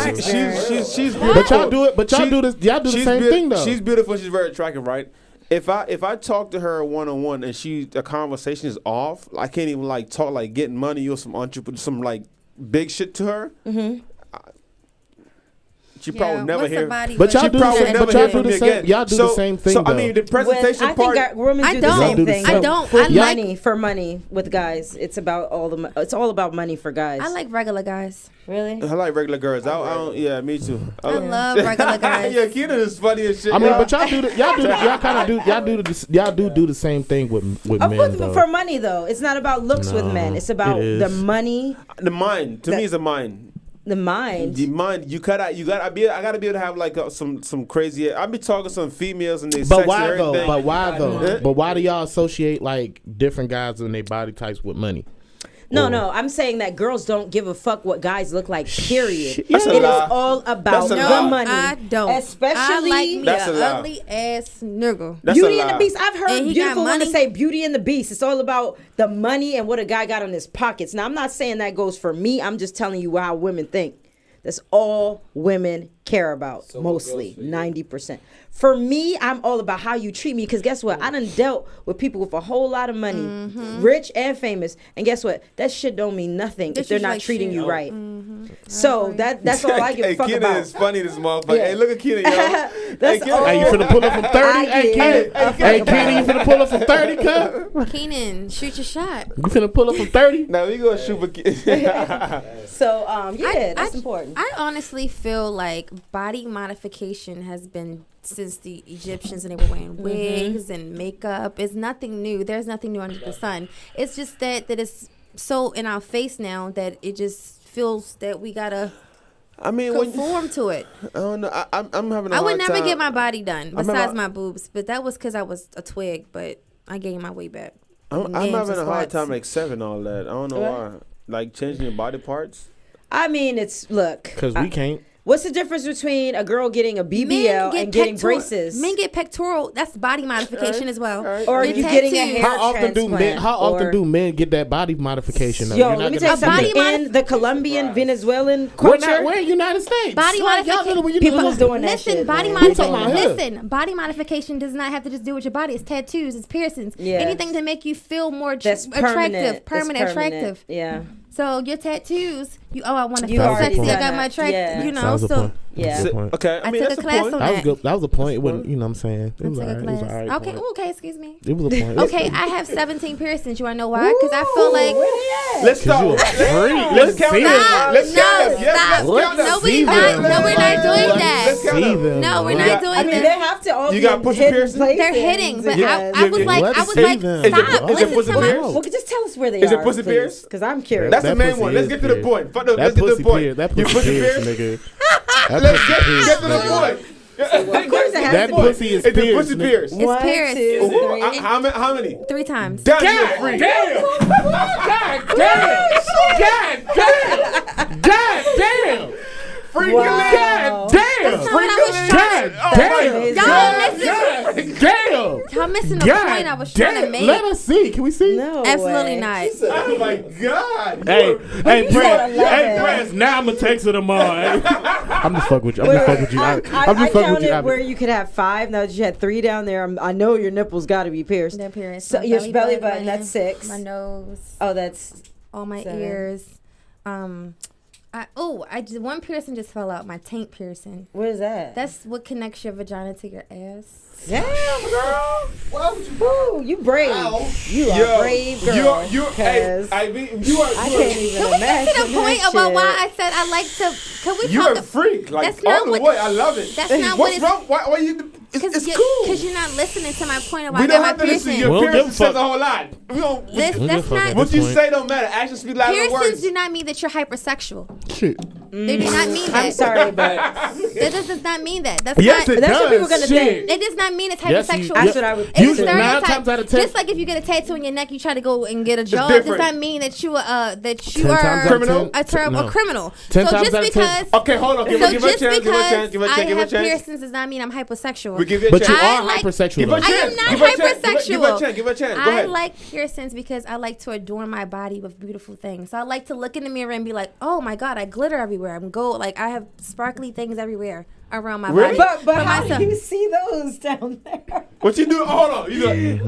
she's beautiful. But y'all do it. But y'all do this. Y'all do the same thing though. She's beautiful. She's very attractive, right? If I talk to her one-on-one and the conversation is off, I can't even like talk like getting money or some like big shit to her. Mm-hmm. She probably never hear. But y'all do the same. Y'all do the same thing. So I mean, the presentation part. I think women do the same thing. I don't. For money with guys. It's about it's all about money for guys. I like regular guys. Really? I like regular girls. I don't. Yeah, me too. I love regular guys. Yeah, Keenan is funny as shit. I mean, but y'all do the same thing with men. Though. For money though, it's not about looks with men. It's about the money. The mind. To me, is the mind. The mind. I gotta be able to have like some crazy. I be talking to some females and they. But why though? But why do y'all associate like different guys and their body types with money? No, I'm saying that girls don't give a fuck what guys look like, period. It is all about the money. I don't. Especially, I like me an ugly ass nigga. Beauty and the Beast. I've heard beautiful women say Beauty and the Beast. It's all about the money and what a guy got in his pockets. Now, I'm not saying that goes for me. I'm just telling you how women think. That's all women care about, so mostly, 90%. For me, I'm all about how you treat me, because guess what? I done dealt with people with a whole lot of money, rich and famous, and guess what? That shit don't mean nothing if they're not like treating you right. So that's all I give a fuck about. Is funny, this motherfucker. Yeah. Hey, look at Keenan, yo. Hey, you finna pull up from 30? Hey, Keenan, you finna pull up from 30, cuz? Keenan, shoot your shot. You finna pull up from 30? No, we gonna shoot for So, that's important. I honestly feel like body modification has been since the Egyptians, and they were wearing wigs and makeup. It's nothing new. There's nothing new under the sun. It's just that it's so in our face now that it just feels that we gotta conform to it. I don't know. I'm having a hard time. I would never get my body done besides my boobs, but that was because I was a twig, but I gained my way back. I'm having a hard time accepting all that. I don't know why. Like changing your body parts. I mean, because we can't. What's the difference between a girl getting a BBL and getting braces? Men get pectoral. That's body modification as well. Or you getting a hair transplant. How often do men get that body modification? Yo, let me tell you something. In the Colombian, Venezuelan culture, we're in the United States. Body modification. People is doing that shit. Body modification does not have to just do with your body. It's tattoos. It's piercings. Yeah. Anything to make you feel more attractive, permanent, attractive. Yeah. So your tattoos, I want to feel sexy. I got my attract, so yeah. Okay, I took a class on that. That was a point. It wasn't, you know what I'm saying? It was alright. Okay, excuse me. It was a point. Okay, I have 17 piercings. You want to know why? Because I feel like let's start. Let's count them. Let's count them. Stop. No, we're not doing that. No, we're not doing that. I mean, they have to all. You got pussy piercings. They're hitting, but I was like, stop. Listen to me. Well, just tell us where they are. Is it pussy pierced? Because I'm curious. That's the main one. Let's get to the point. Let's get to the point. That pussy pierced, nigga. Let's get to the point. Of course it has that pussy is pierced. It's pussy pierced. It's pierced. How many? 3 times. Damn! God damn! Freaking God damn! That's not what I was trying to. Y'all missing the point I was trying to make. Let us see. Can we see? No Absolutely way. not. Oh my God. Hey, Brad. Brad. Now I'm gonna text her tomorrow. I'm just fucking with you. I'm just fucking with you. I I'm just fucking with you. counted where you could have 5. Now that you had 3 down there, I know your nipples got to be pierced. They're pierced. So My your belly button, button, that's 6. My nose. Oh, that's All my 7. ears. One piercing just fell out. My taint piercing. what is that? That's what connects your vagina to your ass. Damn, girl. Why would you? Ooh, you brave. Ow. You are brave, girl. You I can't even Can we get imagine to the point that about shit. why I said I like to? Can we You're talk? a freak. Like, That's not all the what- way. I love it. That's not what What's it's. wrong? Why you... It's cool. Because you're not listening to my point about We I don't got have my to listen. piercing. Your We don't give a piercing says fuck. a whole lot. We don't... That's not. What you say don't matter. Actions speak louder than Piercings words. do not mean that you're hypersexual. Shit. They do not mean that. I'm sorry, but That does not mean that. That's Yes, not. it that's what does. people gonna Shit. think. It does not mean it's Yes, hypersexual. That's what I would. It's Usually, a 9 stereotype. times out of 10. Just like if you get a tattoo on your neck, you try to go and get a job. It does different. not mean that you 10 are times out of Criminal? 10. a criminal. 10 so times just out of 10. because Okay, hold on. Give so her a just chance. Give her a because chance. Give her a I chance. Give her a have chance. piercings does not mean I'm hypersexual. We give you a But you chance. are I like- hypersexual. Give her a though. I chance. am not Give her a chance. hypersexual. Give her a chance. Give her a chance. Go I ahead. like piercings because I like to adorn my body with beautiful things. So I like to look in the mirror and be like, oh my God, I glitter everywhere. I'm gold. Like I have sparkly things everywhere around my Really? body. But For how myself. do you see those down there? What you do? Hold on. You do.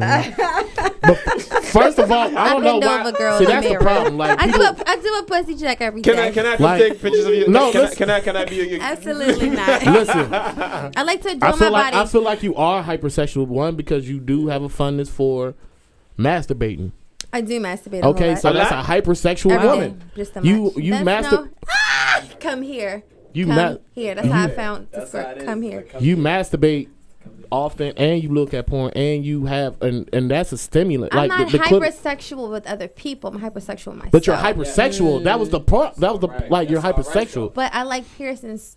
First of all, I I don't know bend why. over, girl, See, in the that's the mirror. problem. Like, I people, do a pussy check every day. Can I come Like- take pictures of you? No, listen. Can I be your... Absolutely not. listen. I like to I adorn feel my like body. I feel like you are hypersexual. One, because you do have a fondness for masturbating. I do masturbate. Okay, so A that's lot? a hypersexual every woman. day. Just a You much. you That's master come here. you Come ma- here. That's how I found this word. Come here. you masturbate often, and you look at porn, and you have and that's a stimulant. I'm like not the clip- hypersexual with other people. I'm hypersexual with myself. but you're hypersexual. That was the part. That was the like you're hypersexual. But I like piercings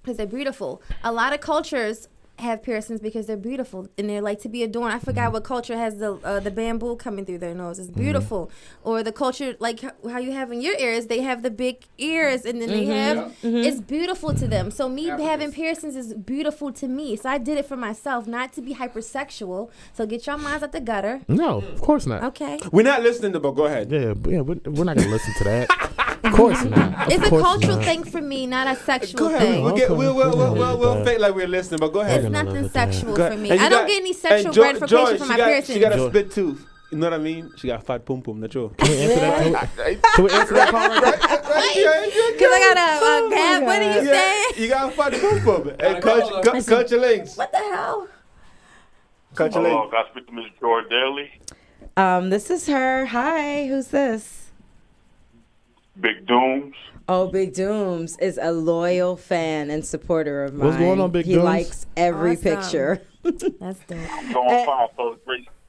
because they're beautiful. A lot of cultures have piercings because they're beautiful and they're like to be adorned. I forgot what culture has the bamboo coming through their nose. It's beautiful. Or the culture like how you have in your ears, they have the big ears and then they have it's beautiful to them. So me having piercings is beautiful to me. So I did it for myself, not to be hypersexual. So get your minds out the gutter. No, of course not. Okay. We're not listening to, but go ahead. Yeah, we're not gonna listen to that. Of course not. It's Of a course cultural not. thing for me, not a sexual Go ahead. thing. We'll fake like we're listening, but go ahead. It's nothing sexual Go for ahead. me. And you I don't got- get any and sexual Joy, gratification from my piercing. She got a Joy. split tooth. You know what I mean? She got a fat pum pum. That's true. Can we answer that? Can we answer that part right there? Because I got a gap. What are you saying? You got a fat pum pum. Hey, cut your legs. What the hell? Cut your Hello, legs. can I speak to Ms. Joy Daly? This is her. Hi, who's this? Big Dooms. Oh, Big Dooms is a loyal fan and supporter of mine. What's going on, Big He Dooms? likes every Awesome. picture. That's dope. Going fine, so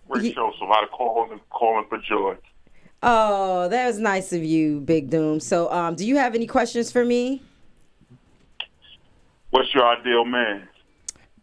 great show. So a lot of calling for Joy. Oh, that was nice of you, Big Doom. So, do you have any questions for me? What's your ideal man?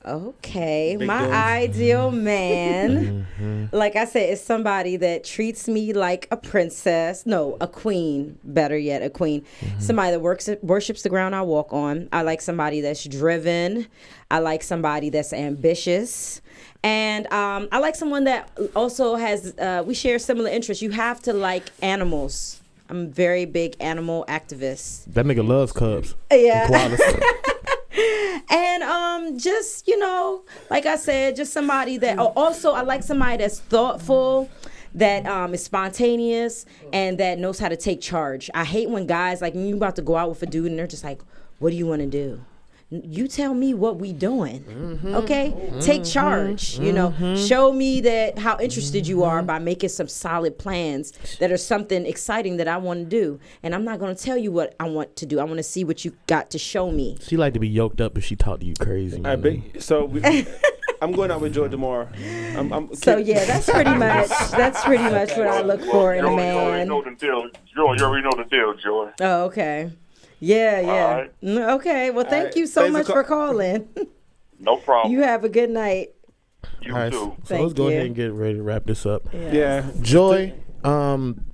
Okay, Big my Dooms. ideal man, like I said, is somebody that treats me like a princess. No, a queen. Better yet, a queen. Somebody that worships the ground I walk on. I like somebody that's driven. I like somebody that's ambitious. And I like someone that also has, we share similar interests. You have to like animals. I'm a very big animal activist. That nigga loves Cubs. Yeah. Koalas. And just, you know, like I said, just somebody that also I like somebody that's thoughtful, that is spontaneous, and that knows how to take charge. I hate when guys, like, when you about to go out with a dude and they're just like, what do you want to do? You tell me what we doing, okay? Take charge, you know. Show me that how interested you are by making some solid plans that are something exciting that I want to do. And I'm not going to tell you what I want to do. I want to see what you got to show me. She like to be yoked up if she talk to you crazy. I bet. So I'm going out with Joy tomorrow. So yeah, that's pretty much what I look for in a You already man. know the deal. Joy, you already know the deal, Joy. Oh, okay. Yeah. All right. Okay. Well, thank right. you so Thanks much for for calling. No problem. You have a good night. You All right, too. so Thank let's go you. ahead and get ready to wrap this up. yeah. Joy,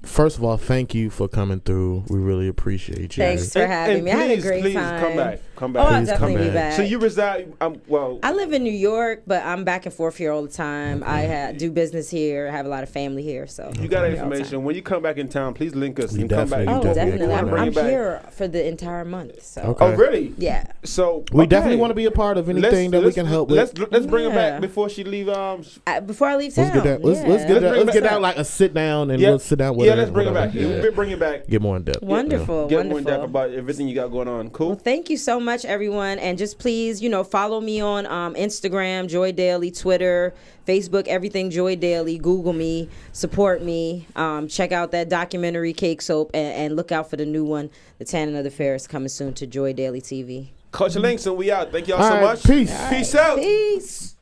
first of all, thank you for coming through. We really appreciate you. Thanks for having me. I had a great please time. come back. Come Oh, I'll back. definitely come be back. back. So you reside? Well, I live in New York, but I'm back and forth here all the time. I do business here. I have a lot of family here, so you got I'm here all the information. time. When you come back in town, please link us. We and come back. definitely- Oh, definitely. wanna bring I'm it back. here for the entire month. So Okay. Oh, really? yeah. So We okay. definitely want to be a part of anything that we can help with. Let's bring her Yeah. back before she leave. Before I leave town, Let's get that. Let's yeah. get Let's that. bring Let's it get back. out like a sit down and Yeah. let's sit down with Yeah, her. let's bring her back. whatever. We'll bring it back. Get more in depth. Wonderful, Get wonderful. more in depth about everything you got going on. Cool. Well, thank you so much, everyone. And just please, follow me on Instagram, Joy Daily, Twitter, Facebook, everything Joy Daily. Google me, support me. Check out that documentary, Cake Soap, and look out for the new one, The Tanning of the Fair, is coming soon to Joy Daily TV. Culture Links, and we out. Thank y'all All so right, much. peace. Peace out. Peace.